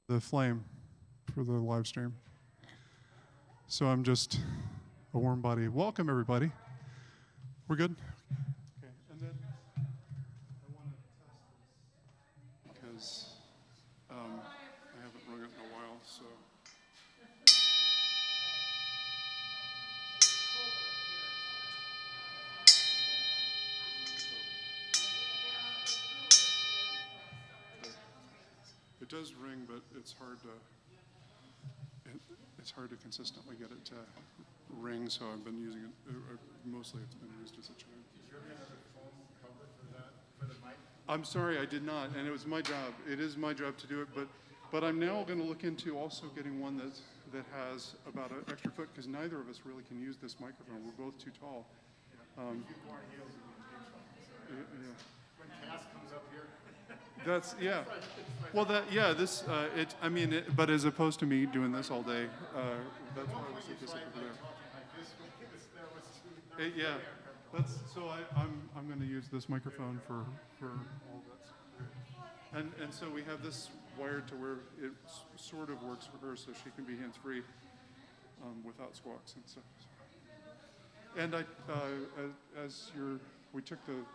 the flame for the live stream. So I'm just a warm body. Welcome, everybody. We're good? Okay, and then I want to test this because I haven't rung it in a while, so. It does ring, but it's hard to consistently get it to ring, so I've been using it, mostly it's been used as a chime. Did you ever have a foam cover for the mic? I'm sorry, I did not, and it was my job. It is my job to do it, but I'm now going to look into also getting one that has about an extra foot, because neither of us really can use this microphone. We're both too tall. When Cass comes up here. That's, yeah. Well, but as opposed to me doing this all day, that's why I was interested over there. Yeah, I'm going to use this microphone for all this. And so we have this wired to where it sort of works for her, so she can be hands-free without squawks and stuff. And we took the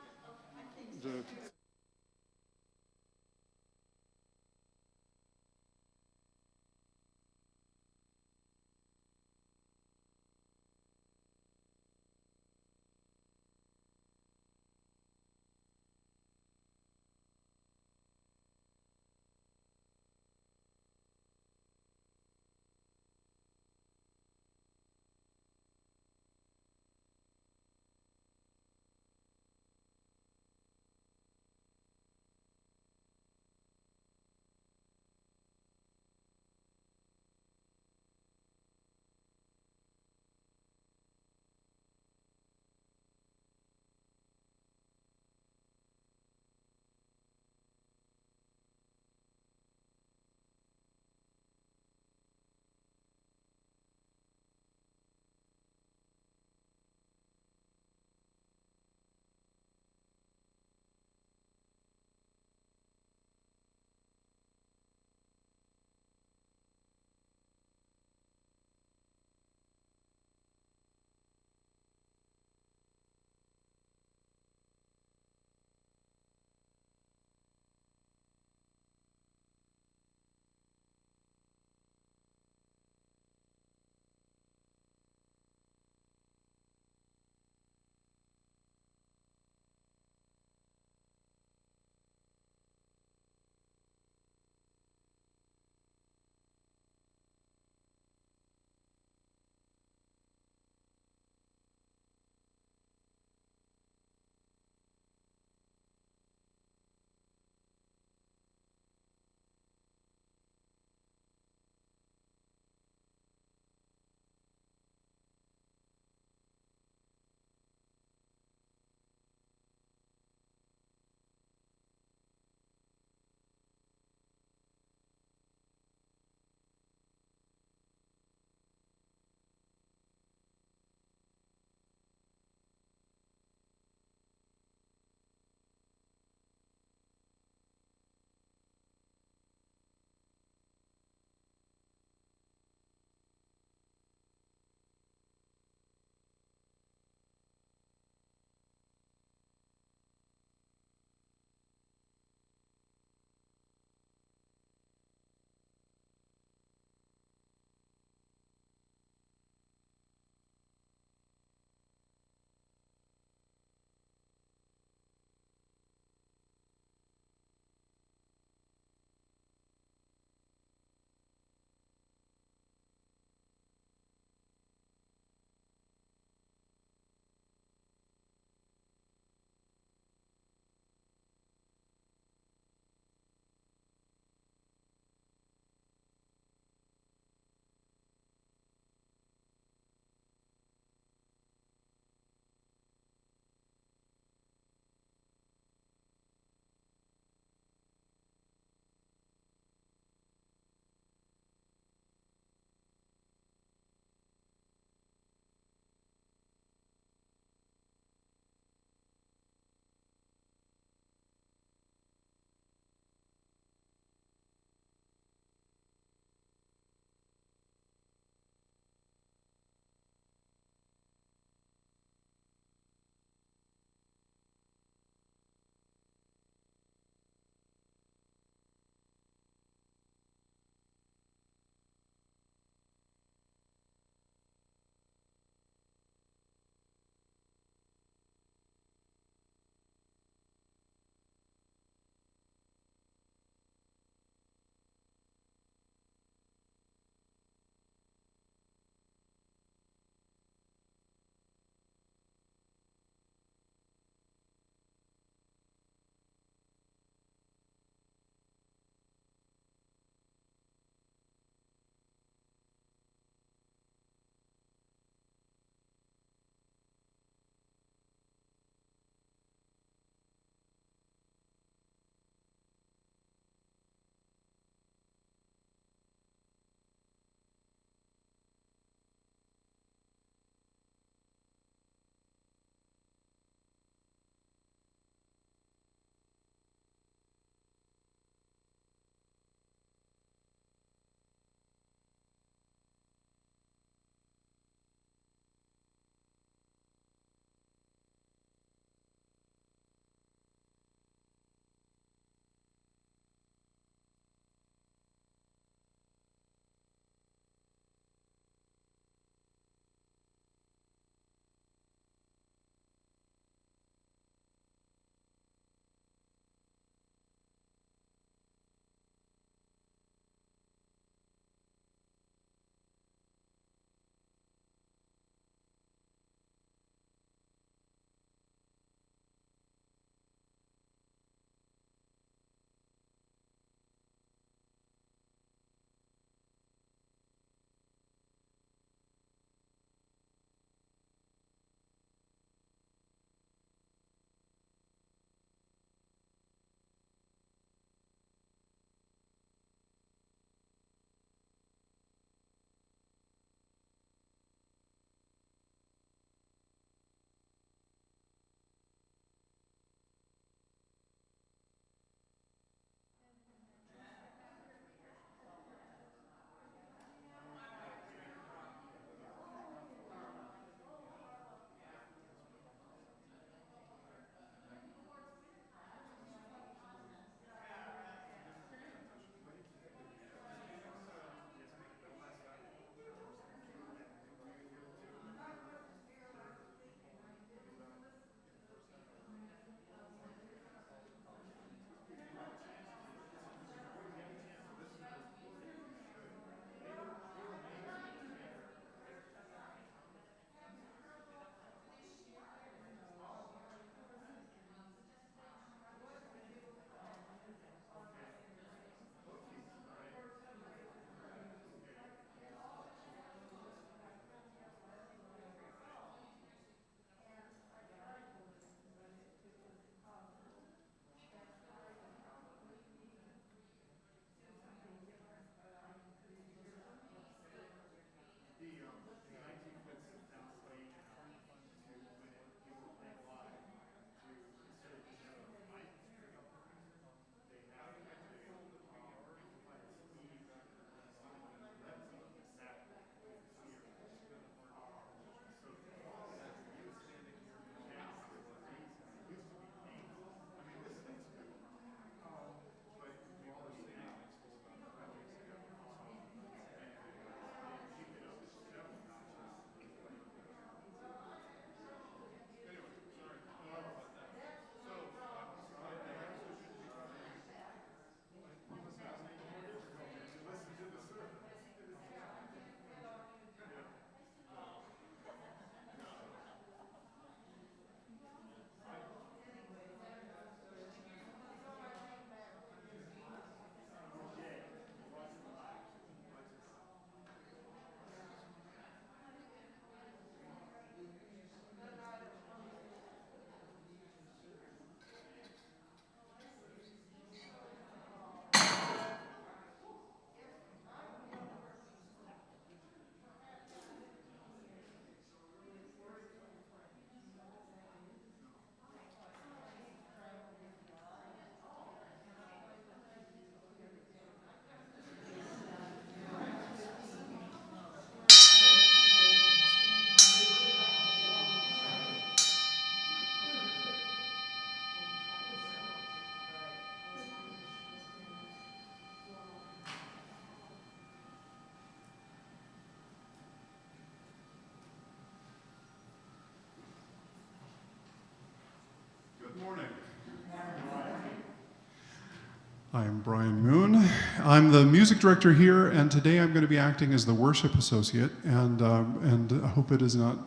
I'm Brian Moon. I'm the music director here, and today I'm going to be acting as the worship associate, and I hope it is not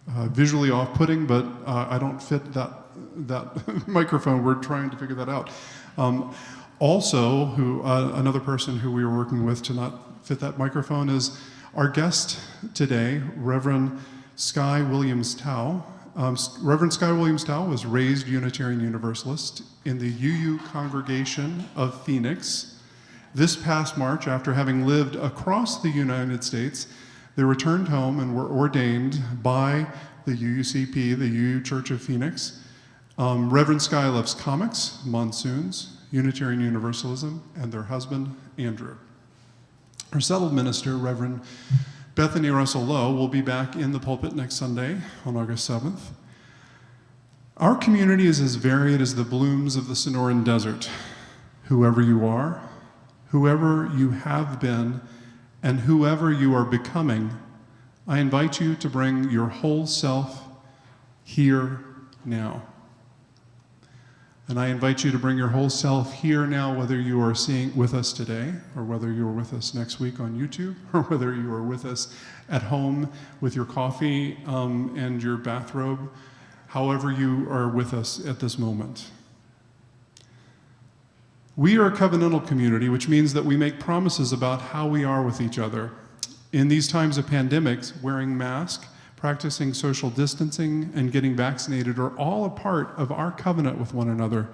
visually off-putting, but I don't fit that microphone. We're trying to figure that out. Also, another person who we were working with to not fit that microphone is our guest today, Reverend Sky Williams-Tao. Reverend Sky Williams-Tao was raised Unitarian Universalist in the UU congregation of Phoenix. This past March, after having lived across the United States, they returned home and were ordained by the UUCT, the UU Church of Phoenix. Reverend Sky loves comics, monsoons, Unitarian Universalism, and their husband, Andrew. Her settled minister, Reverend Bethany Russell Lowe, will be back in the pulpit next Sunday on August 7th. Our community is as varied as the blooms of the Sonoran Desert. Whoever you are, whoever you have been, and whoever you are becoming, I invite you to bring your whole self here now. And I invite you to bring your whole self here now, whether you are seeing with us today, or whether you are with us next week on YouTube, or whether you are with us at home with your coffee and your bathrobe, however you are with us at this moment. We are a covenantal community, which means that we make promises about how we are with each other. In these times of pandemics, wearing masks, practicing social distancing, and getting vaccinated are all a part of our covenant with one another.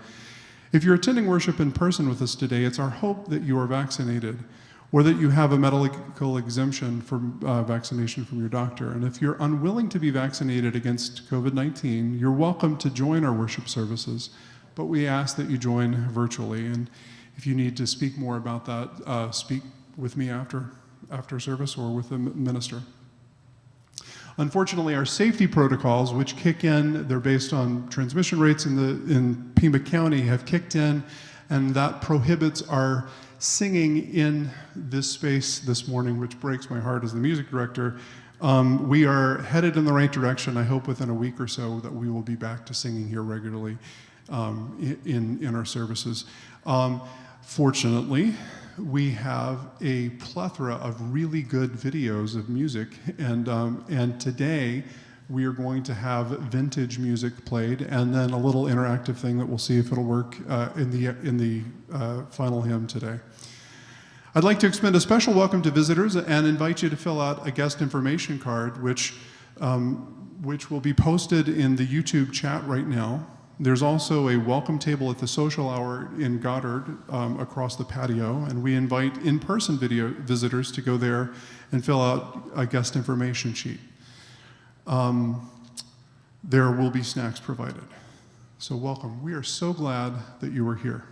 If you're attending worship in person with us today, it's our hope that you are vaccinated or that you have a medical exemption from vaccination from your doctor. And if you're unwilling to be vaccinated against COVID-19, you're welcome to join our worship services, but we ask that you join virtually. And if you need to speak more about that, speak with me after service or with the minister. Unfortunately, our safety protocols, which kick in, they're based on transmission rates in Pima County, have kicked in, and that prohibits our singing in this space this morning, which breaks my heart as the music director. We are headed in the right direction. I hope within a week or so that we will be back to singing here regularly in our services. Fortunately, we have a plethora of really good videos of music, and today we are going to have vintage music played, and then a little interactive thing that we'll see if it'll work in the final hymn today. I'd like to extend a special welcome to visitors and invite you to fill out a guest information card, which will be posted in the YouTube chat right now. There's also a welcome table at the social hour in Goddard across the patio, and we invite in-person visitors to go there and fill out a guest information sheet. There will be snacks provided. So welcome. We are so glad that you are here.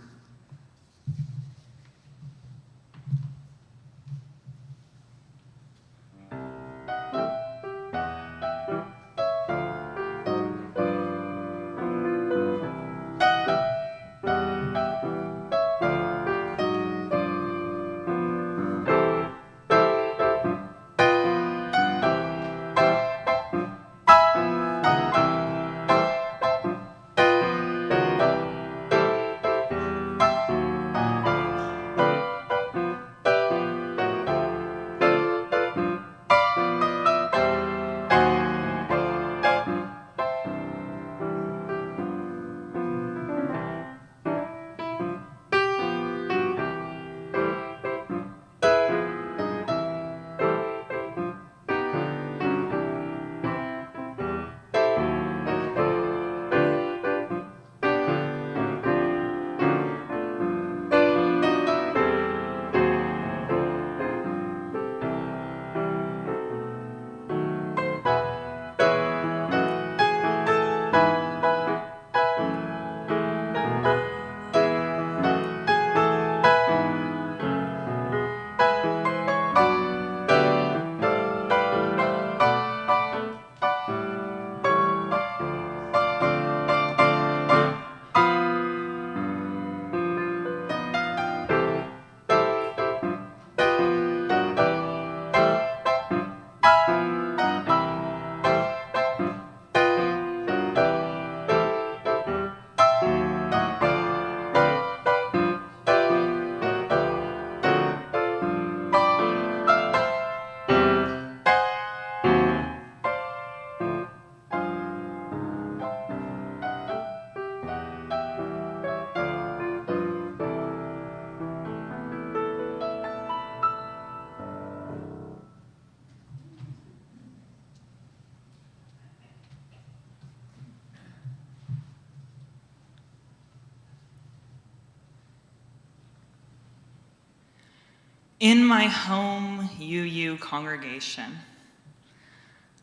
In my home UU congregation,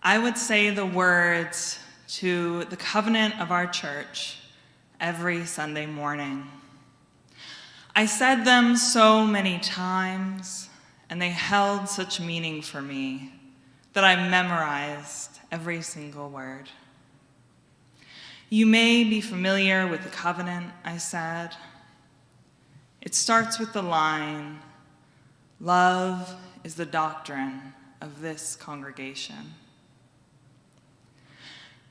I would say the words to the covenant of our church every Sunday morning. I said them so many times, and they held such meaning for me that I memorized every single word. You may be familiar with the covenant, I said. It starts with the line, "Love is the doctrine of this congregation."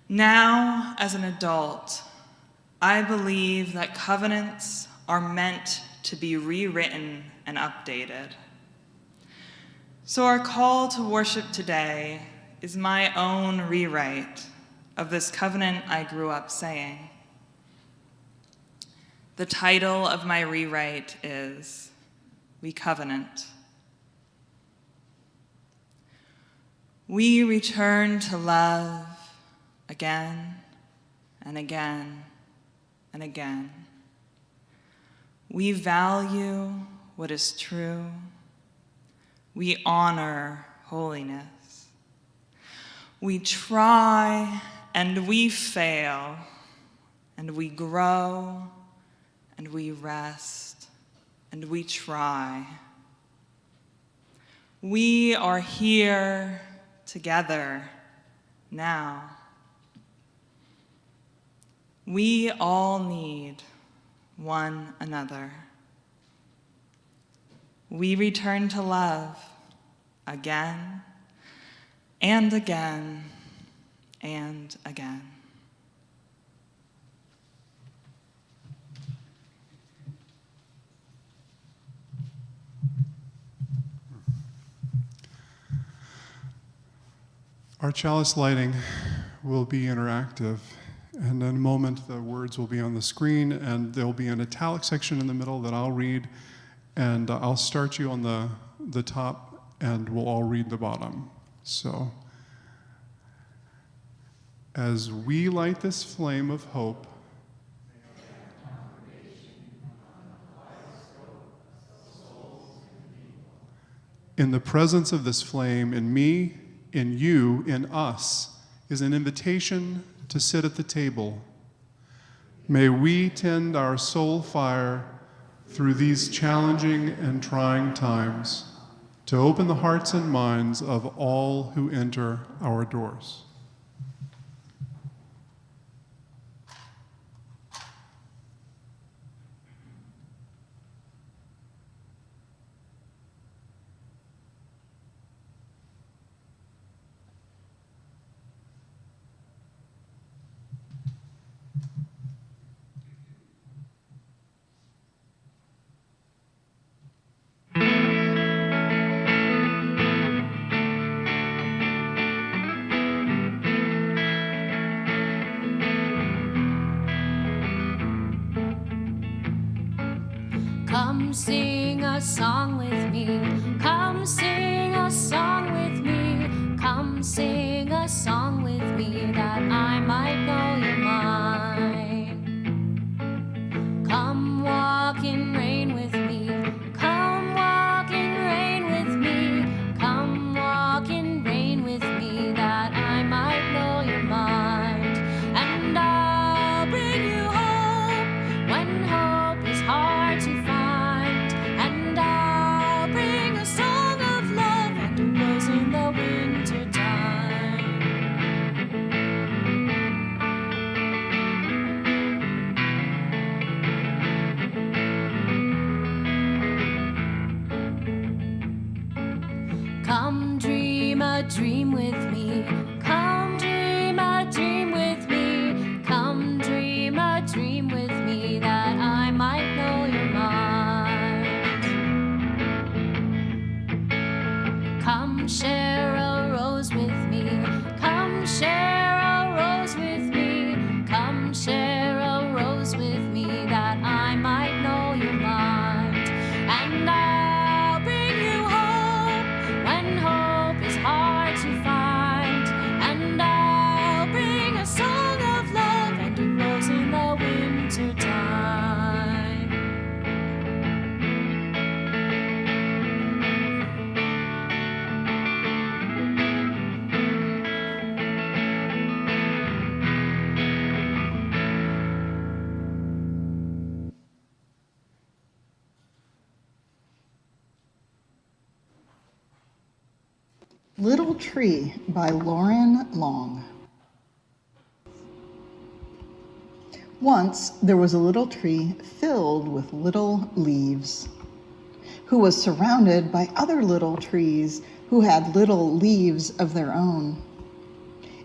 Now, as an adult, I believe that covenants are meant to be rewritten and updated. So our call to worship today is my own rewrite of this covenant I grew up saying. The title of my rewrite is We Covenant. We return to love again and again and again. We value what is true. We honor holiness. We try and we fail, and we grow and we rest and we try. We are here together now. We all need one another. We return to love again and again and again. Our chalice lighting will be interactive, and in a moment the words will be on the screen, and there'll be an italic section in the middle that I'll read, and I'll start you on the top, and we'll all read the bottom. So, as we light this flame of hope, in the presence of this flame, in me, in you, in us, is an invitation to sit at the table. May we tend our soul fire through these challenging and trying times to open the hearts and minds of all who enter our doors. Come sing a song with me. Come sing a song with me. Come sing a song with me that I might know you're mine. Come walk in rain with me. Come walk in rain with me. Come walk in rain with me that I might know your mind. And I'll bring you hope when hope is hard to find. And I'll bring a song of love and a rose in the winter time. Come dream a dream with me. Come dream a dream with me. Come dream a dream with me that I might know your mind. Come share a rose with me. Come share a rose with me. Come share a rose with me that I might know your mind. And I'll bring you hope when hope is hard to find. And I'll bring a song of love and a rose in the winter time. Little Tree by Lauren Long. Once there was a little tree filled with little leaves, who was surrounded by other little trees who had little leaves of their own.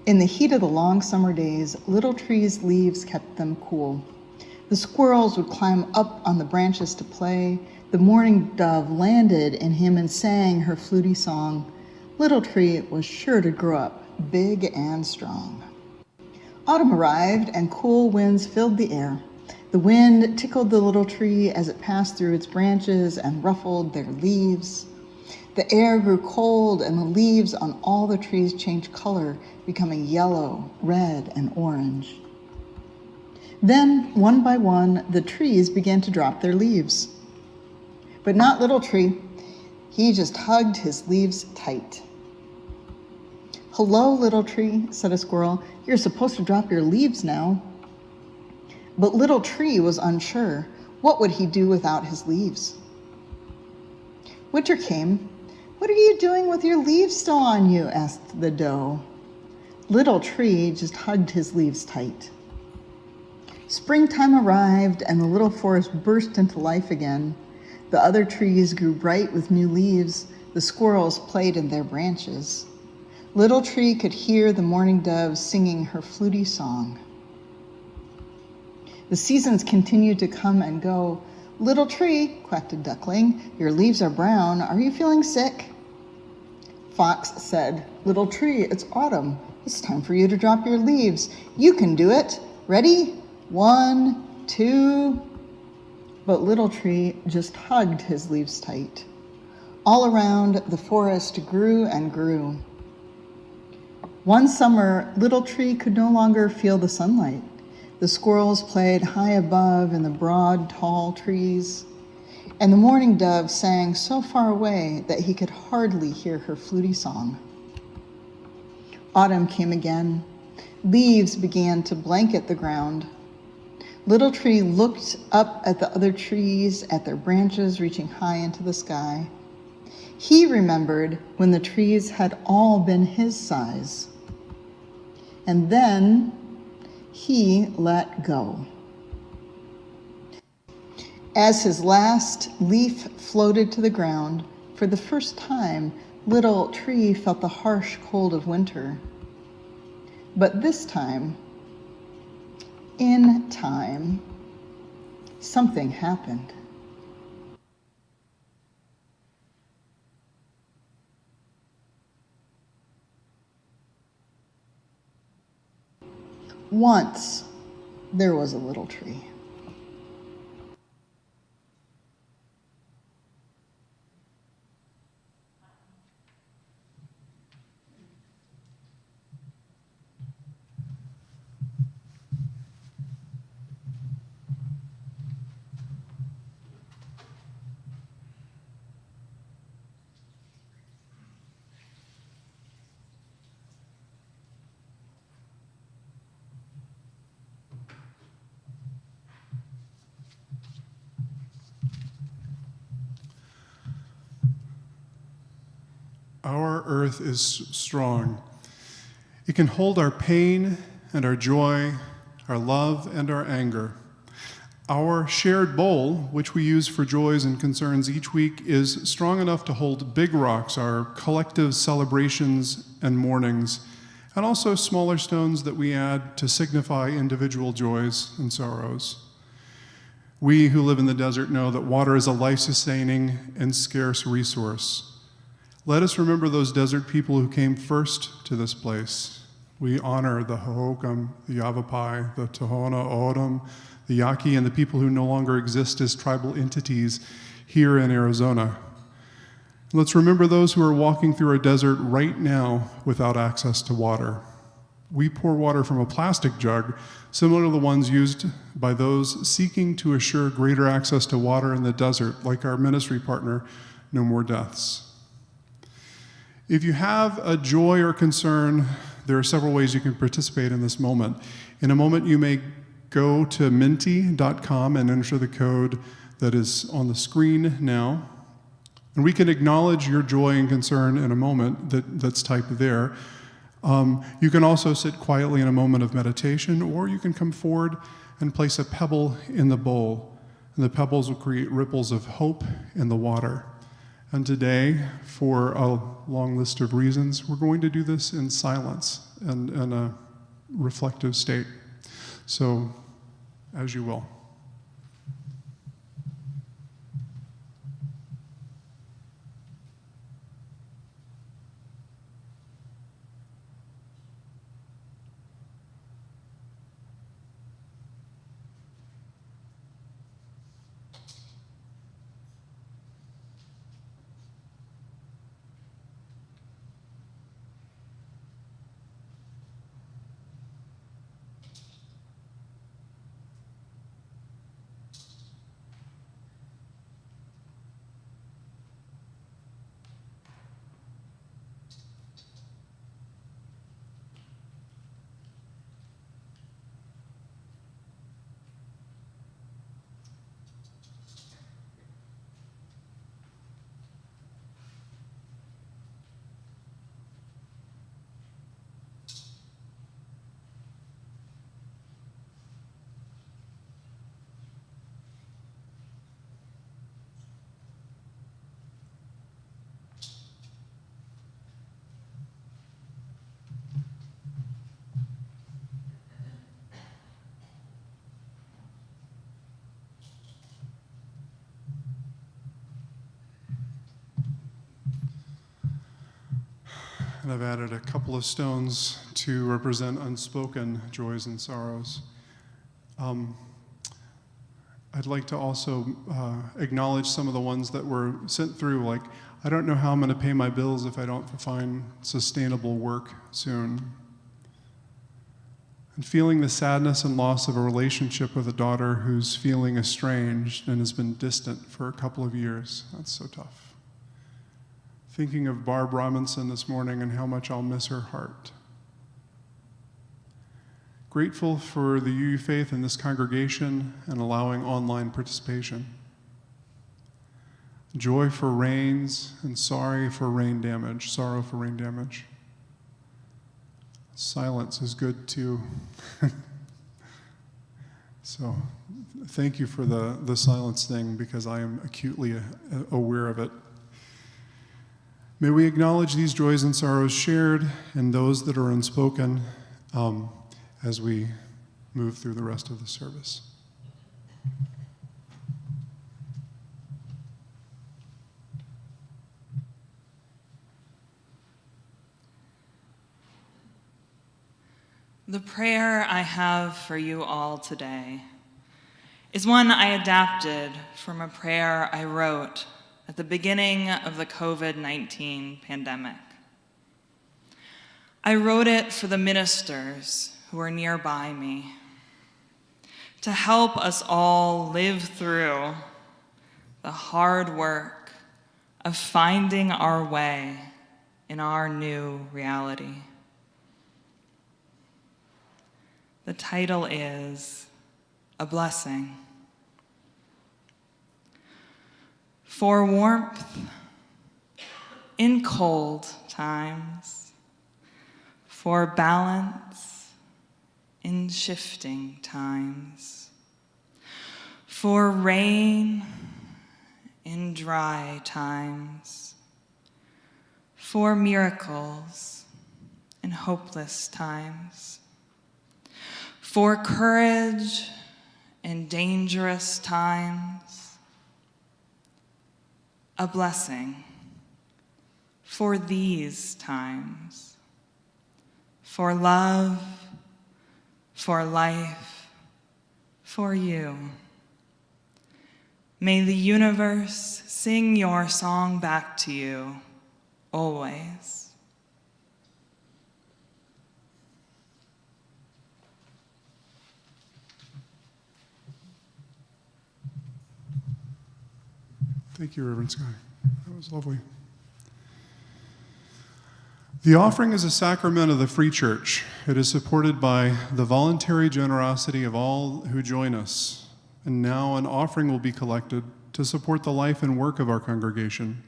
In the heat of the long summer days, Little Tree's leaves kept them cool. The squirrels would climb up on the branches to play. The mourning dove landed in him and sang her fluty song. Little Tree was sure to grow up big and strong. Autumn arrived and cool winds filled the air. The wind tickled the little tree as it passed through its branches and ruffled their leaves. The air grew cold and the leaves on all the trees changed color, becoming yellow, red, and orange. Then, one by one, the trees began to drop their leaves. But not Little Tree. He just hugged his leaves tight. "Hello, Little Tree," said a squirrel. "You're supposed to drop your leaves now." But Little Tree was unsure. What would he do without his leaves? Winter came. "What are you doing with your leaves still on you?" asked the doe. Little Tree just hugged his leaves tight. Springtime arrived and the little forest burst into life again. The other trees grew bright with new leaves. The squirrels played in their branches. Little Tree could hear the mourning dove singing her fluty song. The seasons continued to come and go. "Little Tree," quacked a duckling, "your leaves are brown. Are you feeling sick?" Fox said, "Little Tree, it's autumn. It's time for you to drop your leaves. You can do it. Ready? 1, 2. But Little Tree just hugged his leaves tight. All around, the forest grew and grew. One summer, Little Tree could no longer feel the sunlight. The squirrels played high above in the broad, tall trees, and the mourning dove sang so far away that he could hardly hear her fluty song. Autumn came again. Leaves began to blanket the ground. Little Tree looked up at the other trees, at their branches reaching high into the sky. He remembered when the trees had all been his size. And then he let go. As his last leaf floated to the ground, for the first time, Little Tree felt the harsh cold of winter. But this time, in time, something happened. Once, there was a little tree. Our earth is strong. It can hold our pain and our joy, our love and our anger. Our shared bowl, which we use for joys and concerns each week, is strong enough to hold big rocks, our collective celebrations and mournings, and also smaller stones that we add to signify individual joys and sorrows. We who live in the desert know that water is a life-sustaining and scarce resource. Let us remember those desert people who came first to this place. We honor the Hohokam, the Yavapai, the Tohono O'odham, the Yaqui, and the people who no longer exist as tribal entities here in Arizona. Let's remember those who are walking through our desert right now without access to water. We pour water from a plastic jug, similar to the ones used by those seeking to assure greater access to water in the desert, like our ministry partner, No More Deaths. If you have a joy or concern, there are several ways you can participate in this moment. In a moment, you may go to minty.com and enter the code that is on the screen now. And we can acknowledge your joy and concern in a moment that's typed there. You can also sit quietly in a moment of meditation, or you can come forward and place a pebble in the bowl. And the pebbles will create ripples of hope in the water. And today, for a long list of reasons, we're going to do this in silence and in a reflective state. So, as you will. And I've added a couple of stones to represent unspoken joys and sorrows. I'd like to also acknowledge some of the ones that were sent through, like, I don't know how I'm going to pay my bills if I don't find sustainable work soon. And feeling the sadness and loss of a relationship with a daughter who's feeling estranged and has been distant for a couple of years. That's so tough. Thinking of Barb Robinson this morning and how much I'll miss her heart. Grateful for the UU faith in this congregation and allowing online participation. Joy for rains and sorrow for rain damage. Silence is good too. So thank you for the silence thing, because I am acutely aware of it. May we acknowledge these joys and sorrows shared and those that are unspoken as we move through the rest of the service. The prayer I have for you all today is one I adapted from a prayer I wrote at the beginning of the COVID-19 pandemic. I wrote it for the ministers who are nearby me, to help us all live through the hard work of finding our way in our new reality. The title is A Blessing. For warmth in cold times, for balance in shifting times, for rain in dry times, for miracles in hopeless times, for courage in dangerous times, a blessing for these times, for love, for life, for you. May the universe sing your song back to you always. Thank you, Reverend Sky. That was lovely. The offering is a sacrament of the Free Church. It is supported by the voluntary generosity of all who join us. And now an offering will be collected to support the life and work of our congregation.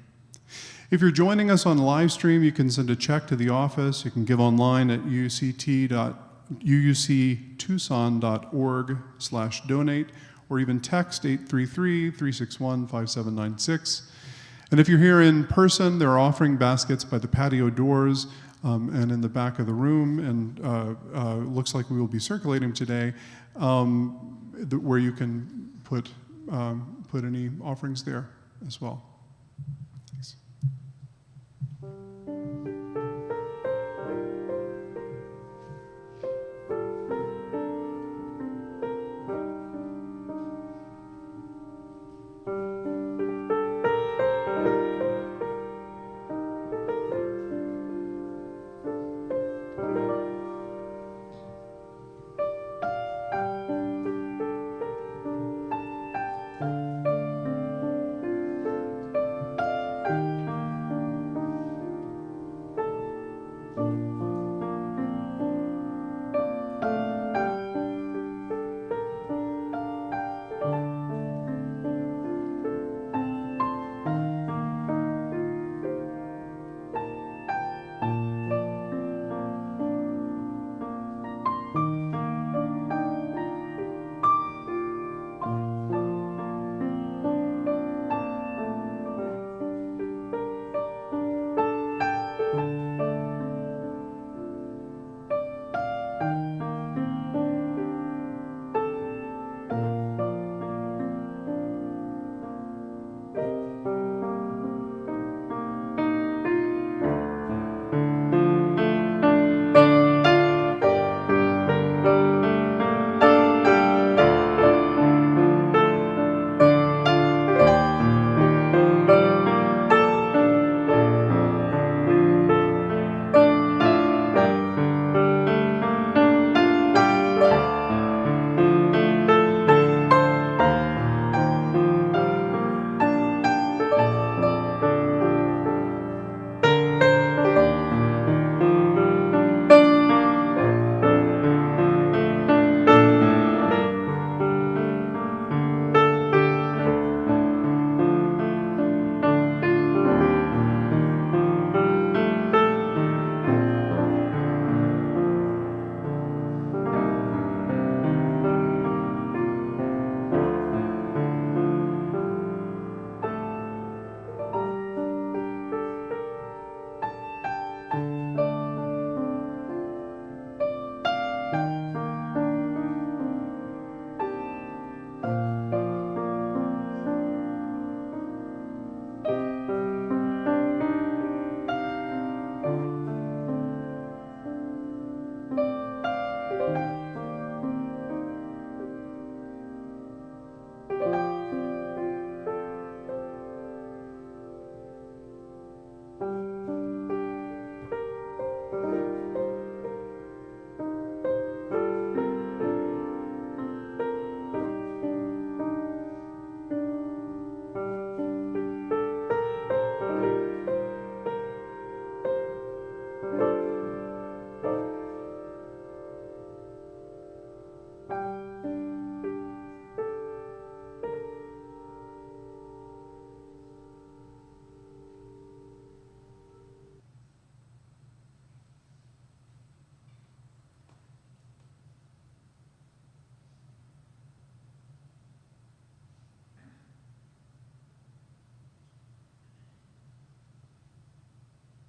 If you're joining us on live stream, you can send a check to the office. You can give online at uuctucson.org/donate, or even text 833-361-5796. And if you're here in person, there are offering baskets by the patio doors and in the back of the room, and looks like we will be circulating today, where you can put any offerings there as well. Thanks.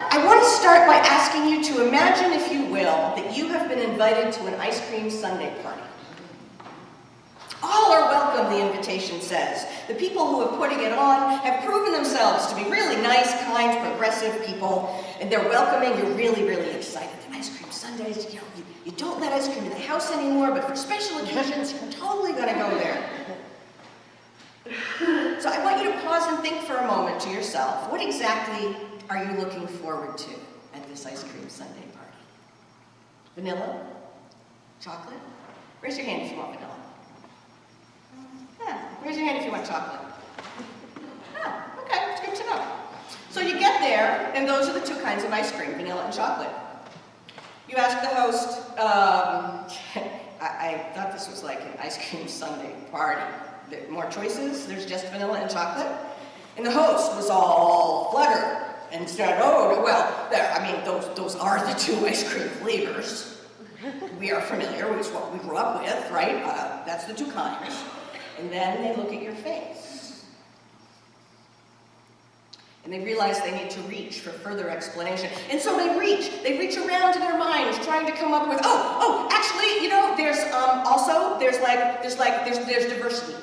I want to start by asking you to imagine, if you will, that you have been invited to an ice cream sundae party. All are welcome, the invitation says. The people who are putting it on have proven themselves to be really nice, kind, progressive people, and they're welcoming. You're really, really excited. The ice cream sundaes, you know, you don't let ice cream in the house anymore, but for special occasions, you're totally going to go there. So I want you to pause and think for a moment to yourself, what exactly are you looking forward to at this ice cream sundae party? Vanilla? Chocolate? Raise your hand if you want vanilla. Yeah, raise your hand if you want chocolate. Oh, okay, it's good to know. So you get there, and those are the two kinds of ice cream, vanilla and chocolate. You ask the host, I thought this was like an ice cream sundae party. There are more choices, there's just vanilla and chocolate. And the host was all fluttered And said, oh, well, those are the two ice cream flavors. We are familiar, it's what we grew up with, right? That's the two kinds. And then they look at your face. And they realize they need to reach for further explanation. And so they reach around in their minds, trying to come up with, actually, there's diversity.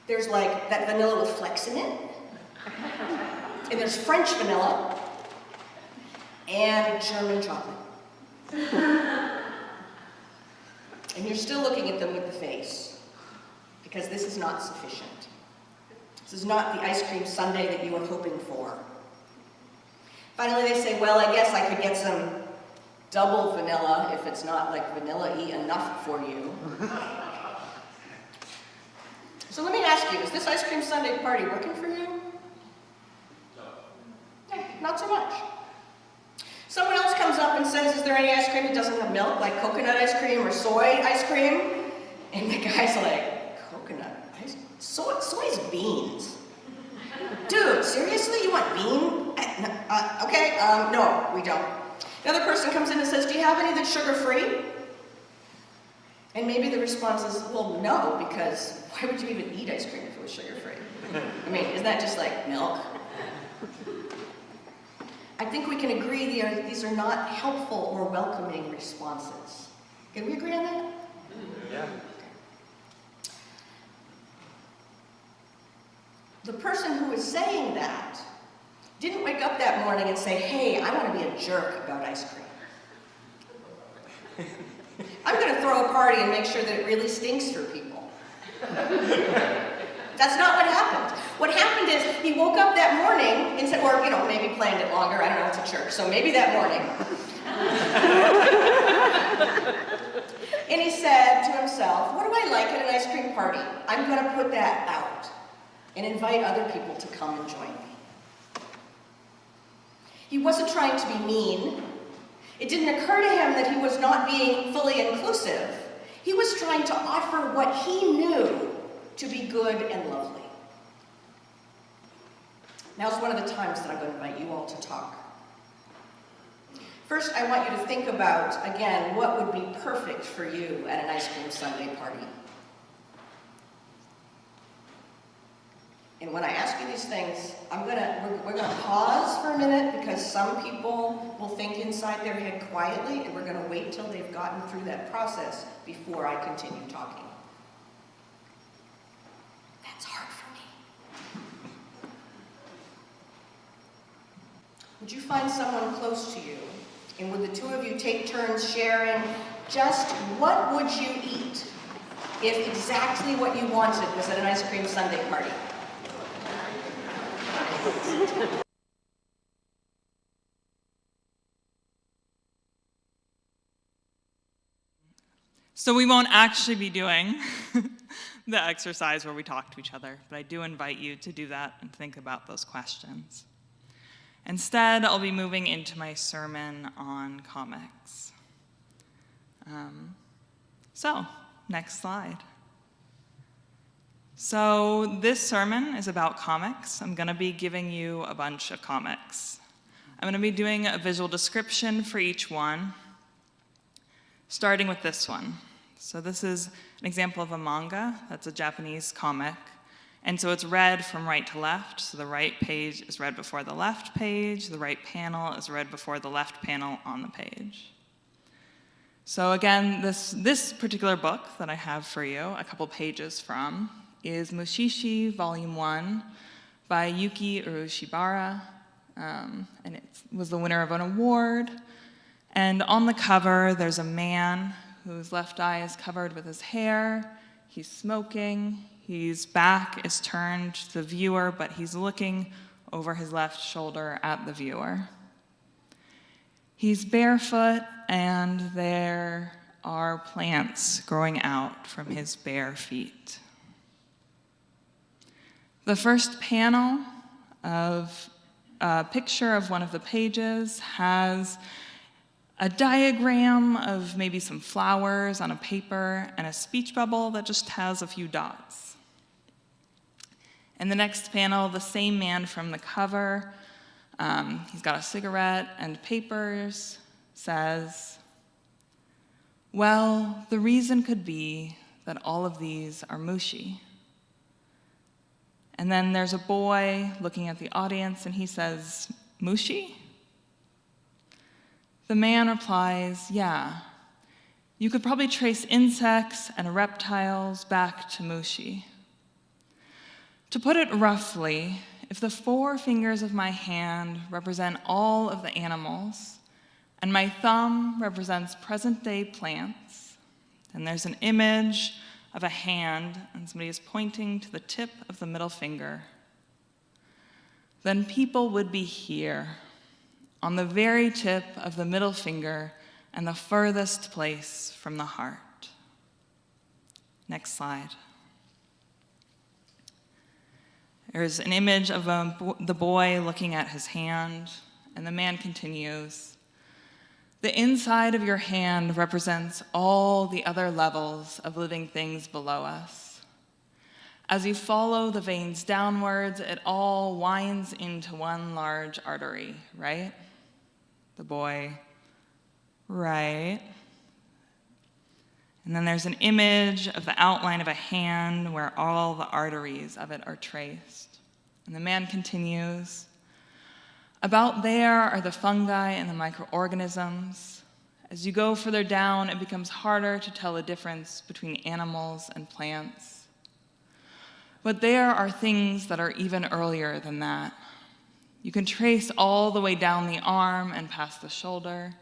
There's like that vanilla with flecks in it. And there's French vanilla and German chocolate. And you're still looking at them with the face, because this is not sufficient. This is not the ice cream sundae that you were hoping for. Finally, they say, well, I guess I could get some double vanilla if it's not like vanilla-y enough for you. So let me ask you, is this ice cream sundae party working for you? No. Not so much. Someone else comes up and says, is there any ice cream that doesn't have milk, like coconut ice cream or soy ice cream? And the guy's like, coconut ice cream? Soy's beans. Dude, seriously? You want bean? Okay, no, we don't. The other person comes in and says, do you have any that's sugar-free? And maybe the response is, well, no, because why would you even eat ice cream if it was sugar-free? I mean, isn't that just like milk? I think we can agree these are not helpful or welcoming responses. Can we agree on that? Yeah. The person who is saying that didn't wake up that morning and say, hey, I want to be a jerk about ice cream. I'm going to throw a party and make sure that it really stinks for people. That's not what happened. What happened is he woke up that morning and said, or maybe planned it longer, I don't know, it's a church, so maybe that morning. And he said to himself, what do I like at an ice cream party? I'm going to put that out and invite other people to come and join me. He wasn't trying to be mean. It didn't occur to him that he was not being fully inclusive. He was trying to offer what he knew to be good and lovely. Now's one of the times that I'm going to invite you all to talk. First, I want you to think about, again, what would be perfect for you at an ice cream sundae party. And when I ask you these things, we're gonna pause for a minute, because some people will think inside their head quietly, and we're gonna wait till they've gotten through that process before I continue talking. That's hard for me. Would you find someone close to you, and would the two of you take turns sharing just what would you eat if exactly what you wanted was at an ice cream sundae party? So we won't actually be doing the exercise where we talk to each other, but I do invite you to do that and think about those questions. Instead, I'll be moving into my sermon on comics. Next slide. So this sermon is about comics. I'm going to be giving you a bunch of comics. I'm going to be doing a visual description for each one, starting with this one. So this is an example of a manga. That's a Japanese comic. And so it's read from right to left. So the right page is read before the left page. The right panel is read before the left panel on the page. So again, this particular book that I have for you, a couple pages from, is Mushishi, Volume 1, by Yuki Urushibara, and it was the winner of an award. And on the cover, there's a man whose left eye is covered with his hair. He's smoking. His back is turned to the viewer, but he's looking over his left shoulder at the viewer. He's barefoot, and there are plants growing out from his bare feet. The first panel of a picture of one of the pages has a diagram of maybe some flowers on a paper and a speech bubble that just has a few dots. In the next panel, the same man from the cover He's got a cigarette and papers, says, well, the reason could be that all of these are Mushi. And then there's a boy looking at the audience and he says, Mushi? The man replies, yeah. You could probably trace insects and reptiles back to Mushi. To put it roughly, if the 4 fingers of my hand represent all of the animals, and my thumb represents present-day plants, then there's an image of a hand, and somebody is pointing to the tip of the middle finger. Then people would be here, on the very tip of the middle finger and the furthest place from the heart. Next slide. There's an image of the boy looking at his hand, and the man continues. The inside of your hand represents all the other levels of living things below us. As you follow the veins downwards, it all winds into one large artery, right? The boy, right. And then there's an image of the outline of a hand where all the arteries of it are traced. And the man continues, about there are the fungi and the microorganisms. As you go further down, it becomes harder to tell the difference between animals and plants. But there are things that are even earlier than that. You can trace all the way down the arm and past the shoulder.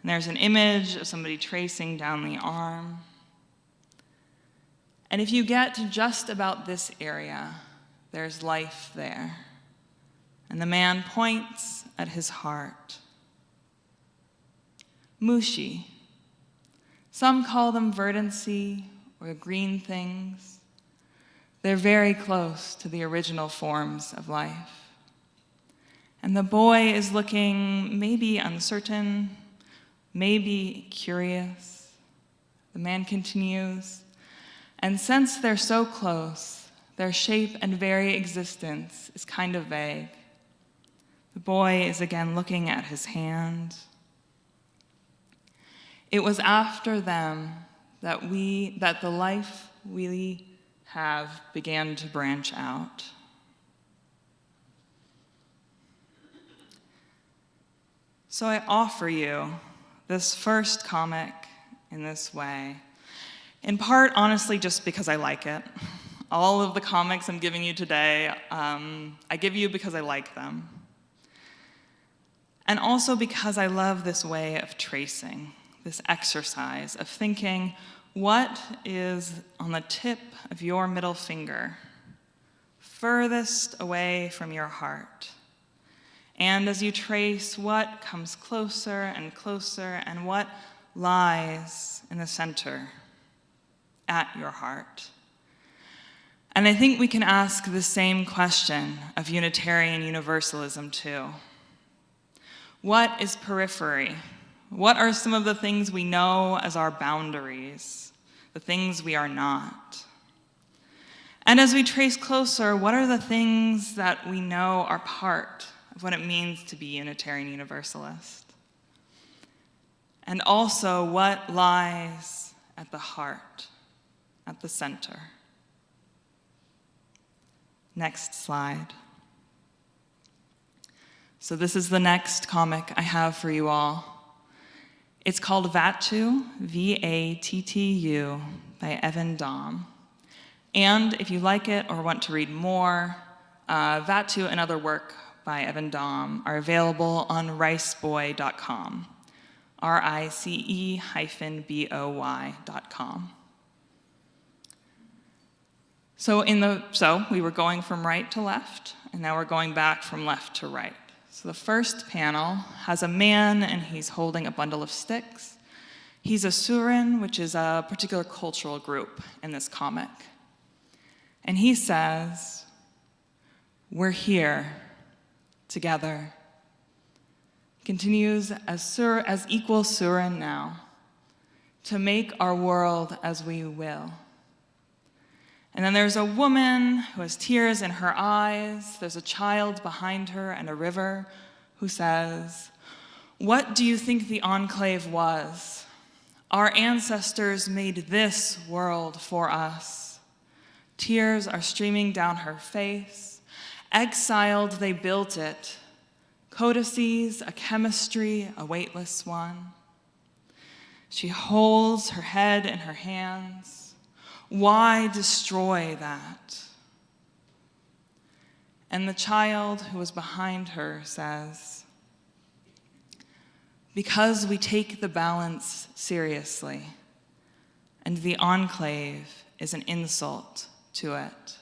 And there's an image of somebody tracing down the arm. And if you get to just about this area, there's life there. And the man points at his heart. Mushi. Some call them verdancy or green things. They're very close to the original forms of life. And the boy is looking maybe uncertain, maybe curious. The man continues, and since they're so close, their shape and very existence is kind of vague. The boy is again looking at his hand. It was after them that the life we have began to branch out. So I offer you this first comic in this way, in part, honestly, just because I like it. All of the comics I'm giving you today, I give you because I like them. And also because I love this way of tracing, this exercise of thinking, what is on the tip of your middle finger, furthest away from your heart? And as you trace what comes closer and closer and what lies in the center at your heart. And I think we can ask the same question of Unitarian Universalism too. What is periphery? What are some of the things we know as our boundaries, the things we are not? And as we trace closer, what are the things that we know are part of what it means to be Unitarian Universalist? And also, what lies at the heart, at the center? Next slide. So this is the next comic I have for you all. It's called Vattu, V-A-T-T-U, by Evan Dom. And if you like it or want to read more, Vattu and other work by Evan Dom are available on riceboy.com, RICE-BOY.com. So we were going from right to left, and now we're going back from left to right. So the first panel has a man, and he's holding a bundle of sticks. He's a Surin, which is a particular cultural group in this comic. And he says, we're here together. Continues as equal Surin now, to make our world as we will. And then there's a woman who has tears in her eyes. There's a child behind her and a river who says, "What do you think the enclave was? Our ancestors made this world for us." Tears are streaming down her face. Exiled, they built it. Codices, a chemistry, a weightless one. She holds her head in her hands. Why destroy that? And the child who was behind her says, "Because we take the balance seriously, and the enclave is an insult to it."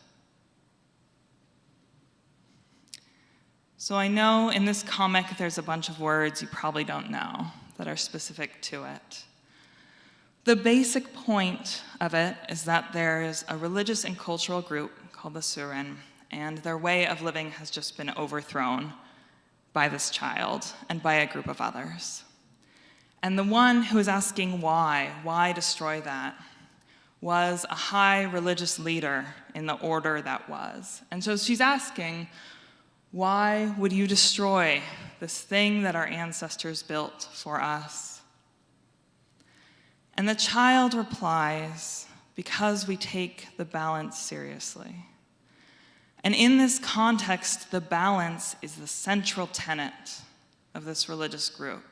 So I know in this comic there's a bunch of words you probably don't know that are specific to it. The basic point of it is that there's a religious and cultural group called the Surin, and their way of living has just been overthrown by this child and by a group of others. And the one who is asking why destroy that, was a high religious leader in the order that was. And so she's asking, why would you destroy this thing that our ancestors built for us? And the child replies, because we take the balance seriously. And in this context, the balance is the central tenet of this religious group.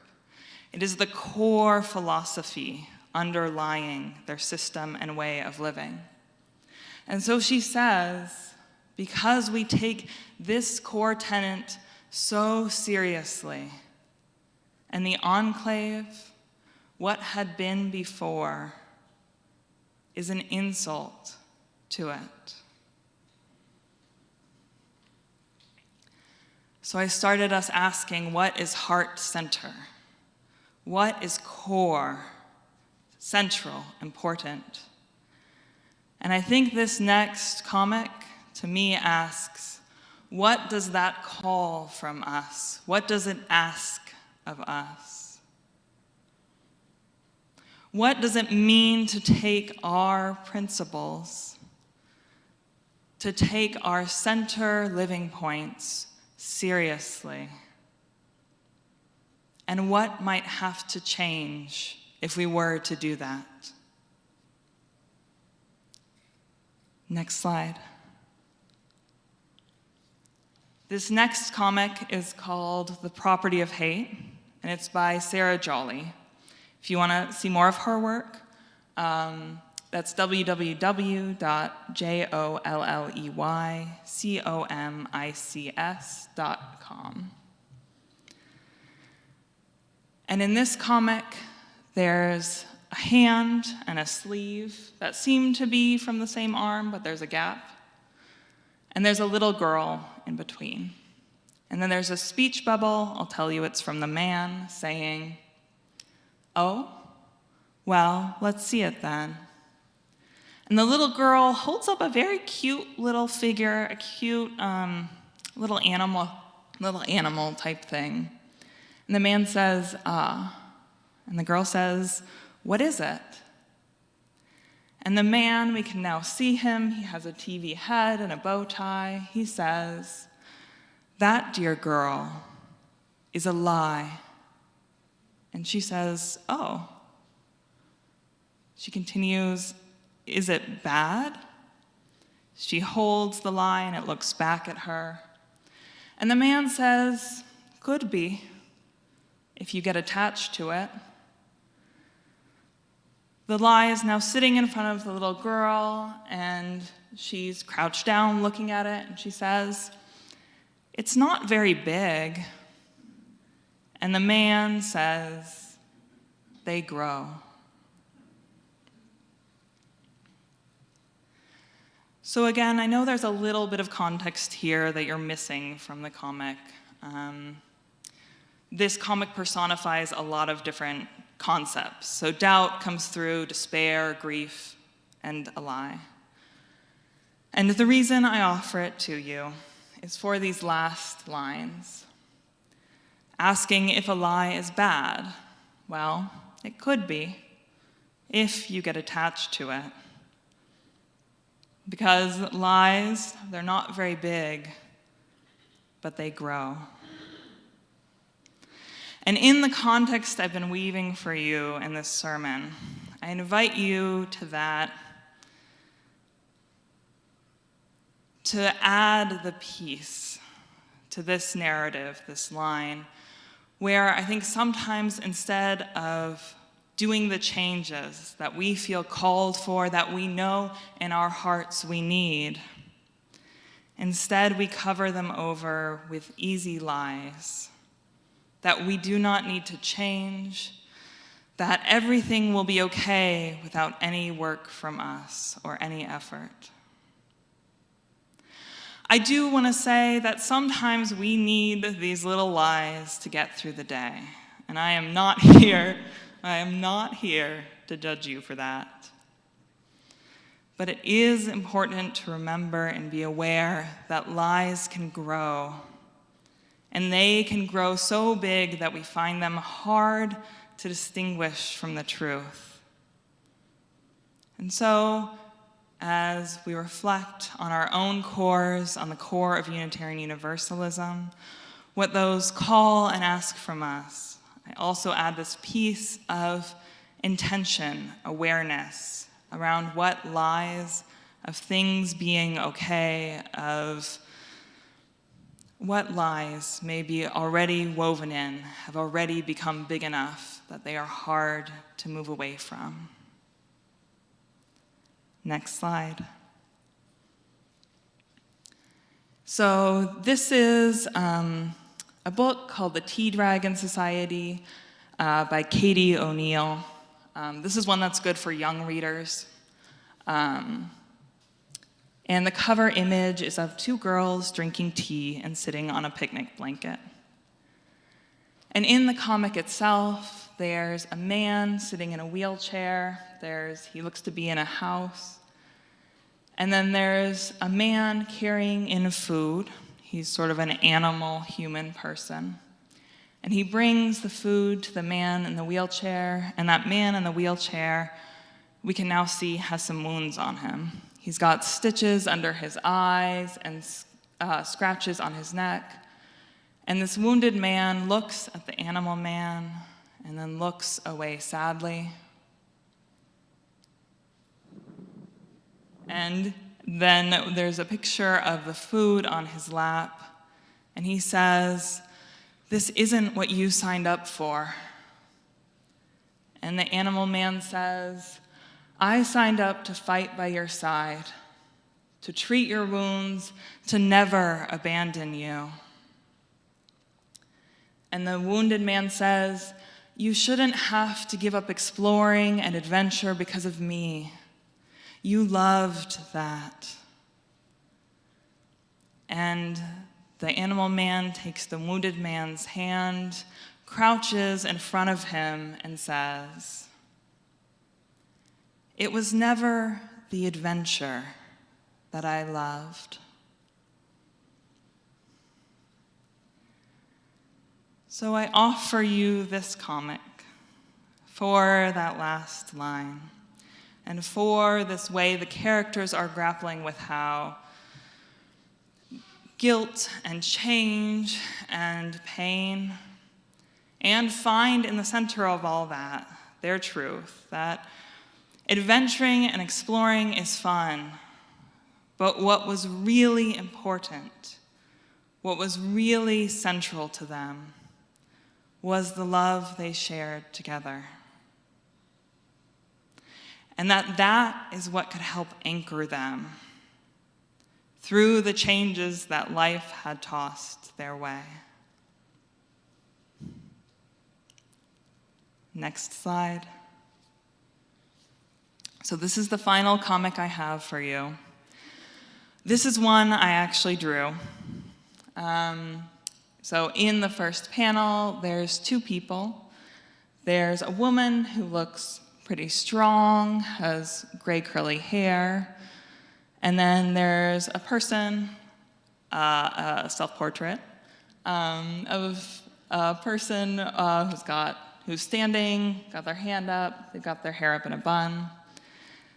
It is the core philosophy underlying their system and way of living. And so she says, because we take this core tenet so seriously, and the enclave, what had been before, is an insult to it. So I started us asking, what is heart center? What is core, central, important? And I think this next comic, to me, asks, what does that call from us? What does it ask of us? What does it mean to take our principles, to take our center living points seriously? And what might have to change if we were to do that? Next slide. This next comic is called The Property of Hate, and it's by Sarah Jolly. If you want to see more of her work, that's www.jolleycomics.com. And in this comic, there's a hand and a sleeve that seem to be from the same arm, but there's a gap. And there's a little girl in between. And then there's a speech bubble, I'll tell you it's from the man, saying, "Oh, well, let's see it then." And the little girl holds up a very cute little figure, a cute little animal type thing. And the man says, "Ah." And the girl says, "What is it?" And the man, we can now see him, he has a TV head and a bow tie. He says, "That, dear girl, is a lie." And she says, "Oh." She continues, "Is it bad?" She holds the lie and it looks back at her. And the man says, "Could be, if you get attached to it." The lie is now sitting in front of the little girl, and she's crouched down looking at it, and she says, "It's not very big." And the man says, "They grow." So again, I know there's a little bit of context here that you're missing from the comic. This comic personifies a lot of different concepts. So doubt comes through, despair, grief, and a lie. And the reason I offer it to you is for these last lines. Asking if a lie is bad. Well, it could be, if you get attached to it. Because lies, they're not very big, but they grow. And in the context I've been weaving for you in this sermon, I invite you to that, to add the piece to this narrative, this line, where I think sometimes instead of doing the changes that we feel called for, that we know in our hearts we need, instead we cover them over with easy lies, that we do not need to change, that everything will be okay without any work from us or any effort. I do want to say that sometimes we need these little lies to get through the day, and I am not here to judge you for that. But it is important to remember and be aware that lies can grow, and they can grow so big that we find them hard to distinguish from the truth. And so, as we reflect on our own cores, on the core of Unitarian Universalism, what those call and ask from us, I also add this piece of intention, awareness, around what lies of things being okay, of what lies may be already woven in, have already become big enough that they are hard to move away from. Next slide. So this is a book called The Tea Dragon Society by Katie O'Neill. This is one that's good for young readers. And the cover image is of two girls drinking tea and sitting on a picnic blanket. And in the comic itself, there's a man sitting in a wheelchair. He looks to be in a house. And then there's a man carrying in food. He's sort of an animal human person. And he brings the food to the man in the wheelchair, and that man in the wheelchair, we can now see, has some wounds on him. He's got stitches under his eyes and scratches on his neck. And this wounded man looks at the animal man and then looks away sadly. And then there's a picture of the food on his lap, and he says, "This isn't what you signed up for." And the animal man says, "I signed up to fight by your side, to treat your wounds, to never abandon you." And the wounded man says, "You shouldn't have to give up exploring and adventure because of me. You loved that." And the animal man takes the wounded man's hand, crouches in front of him, and says, "It was never the adventure that I loved." So I offer you this comic for that last line, and for this way the characters are grappling with how guilt and change and pain, and find in the center of all that their truth, that adventuring and exploring is fun, but what was really important, what was really central to them, was the love they shared together. And that is what could help anchor them through the changes that life had tossed their way. Next slide. So this is the final comic I have for you. This is one I actually drew. So in the first panel, there's two people. There's a woman who looks pretty strong, has gray curly hair. And then there's a person, a self-portrait, of a person who's standing, got their hand up, they've got their hair up in a bun.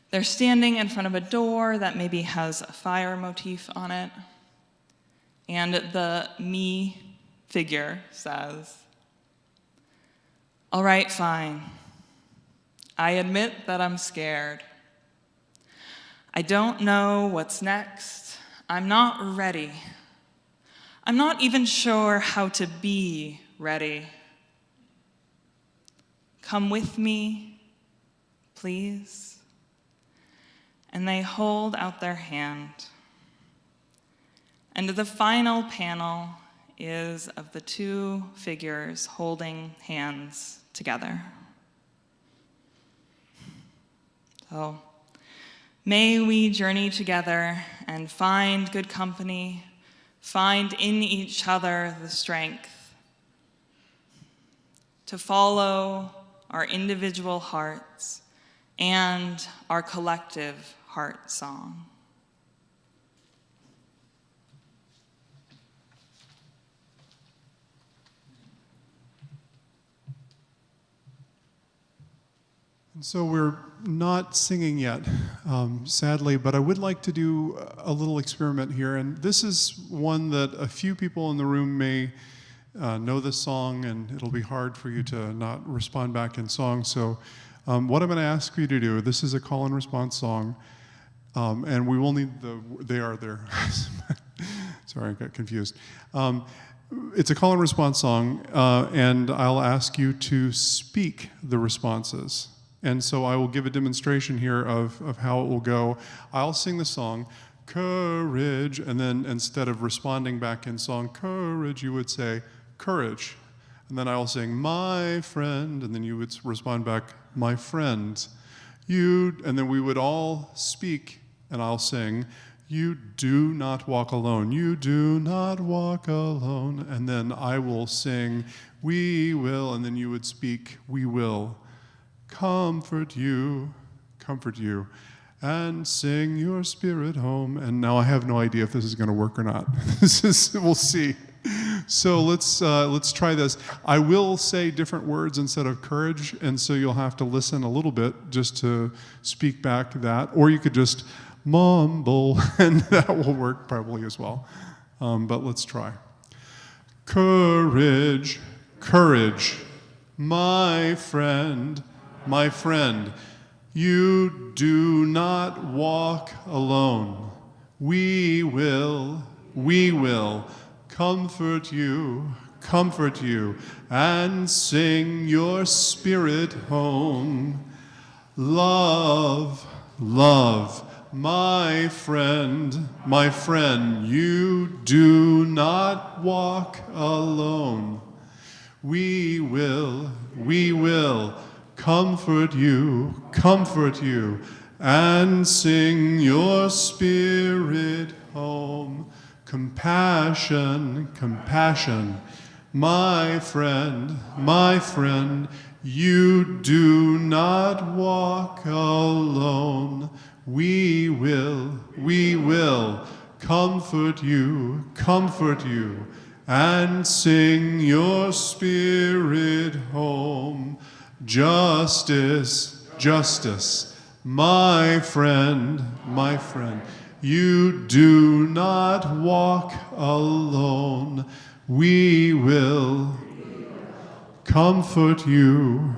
They're standing in front of a door that maybe has a fire motif on it. And the me figure says, All right, fine. I admit that I'm scared. I don't know what's next. I'm not ready. I'm not even sure how to be ready. Come with me, please. And they hold out their hand. And the final panel is of the two figures holding hands together. So, may we journey together and find good company, find in each other the strength to follow our individual hearts and our collective heart song. And so we're not singing yet, sadly, but I would like to do a little experiment here. And this is one that a few people in the room may know this song, and it'll be hard for you to not respond back in song. So what I'm going to ask you to do, this is a call and response song, and we will need they are there. Sorry, I got confused. It's a call and response song, and I'll ask you to speak the responses. And so I will give a demonstration here of how it will go. I'll sing the song, courage, and then instead of responding back in song, courage, you would say, courage. And then I'll sing, my friend, and then you would respond back, my friend. You, and then we would all speak, and I'll sing, you do not walk alone. You do not walk alone. And then I will sing, we will, and then you would speak, we will. Comfort you, and sing your spirit home. And now I have no idea if this is going to work or not. We'll see. So let's try this. I will say different words instead of courage, and so you'll have to listen a little bit just to speak back that, or you could just mumble, and that will work probably as well. But let's try. Courage, courage, my friend, you do not walk alone. We will comfort you, and sing your spirit home. Love, my friend, you do not walk alone. We will comfort you, and sing your spirit home. Compassion, my friend, you do not walk alone. We will comfort you, and sing your spirit home. Justice, my friend, you do not walk alone. We will comfort you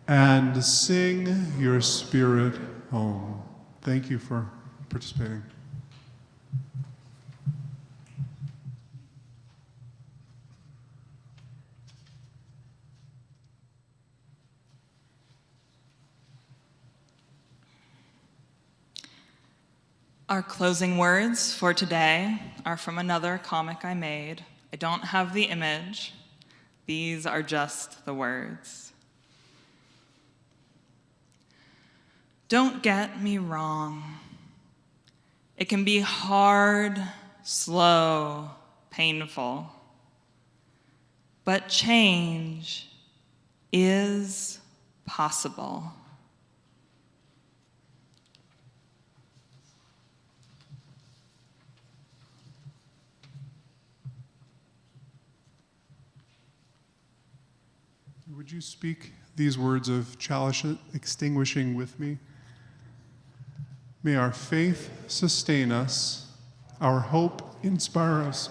and sing your spirit home. Thank you for participating. Our closing words for today are from another comic I made. I don't have the image. These are just the words. Don't get me wrong. It can be hard, slow, painful. But change is possible. Would you speak these words of chalice extinguishing with me? May our faith sustain us, our hope inspire us,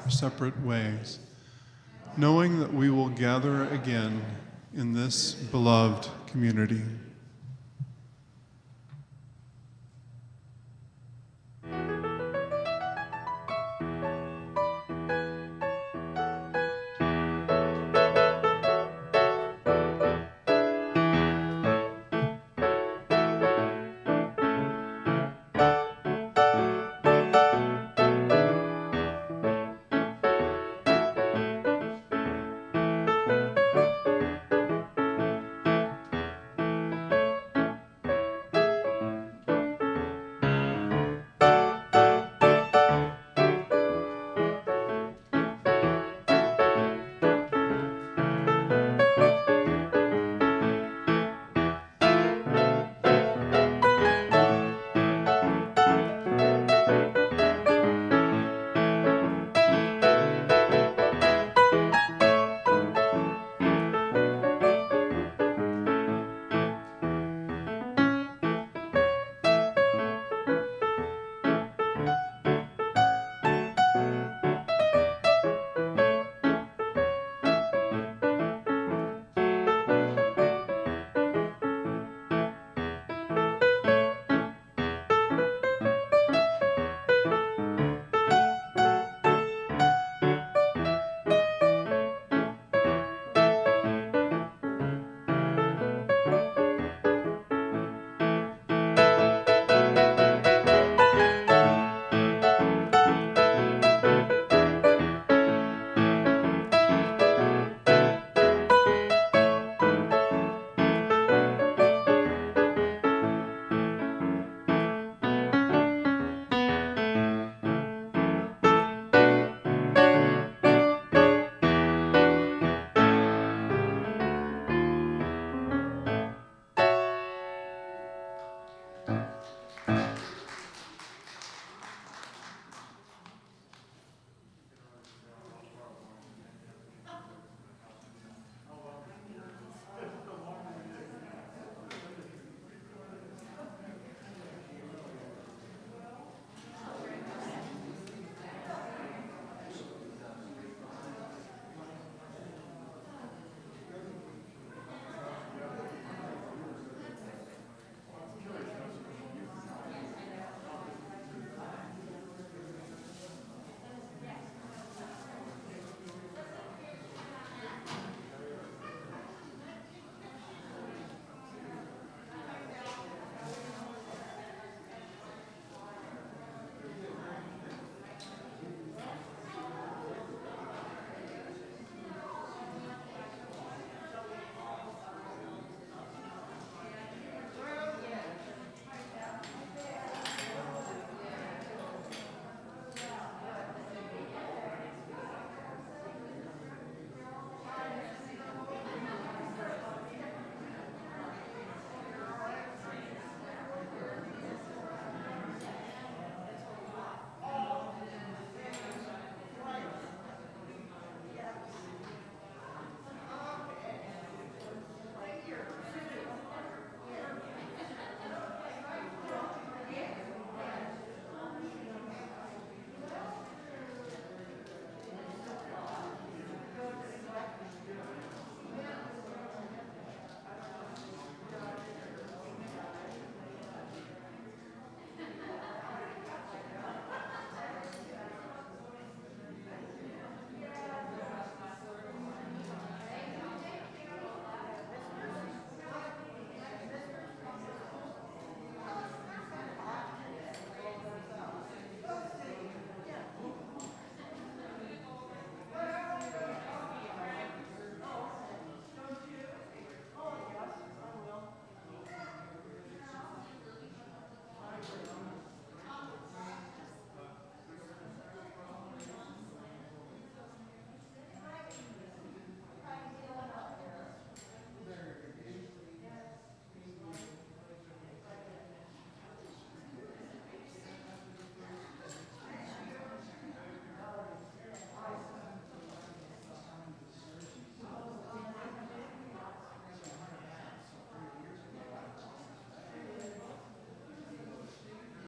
our separate ways, knowing that we will gather again in this beloved community.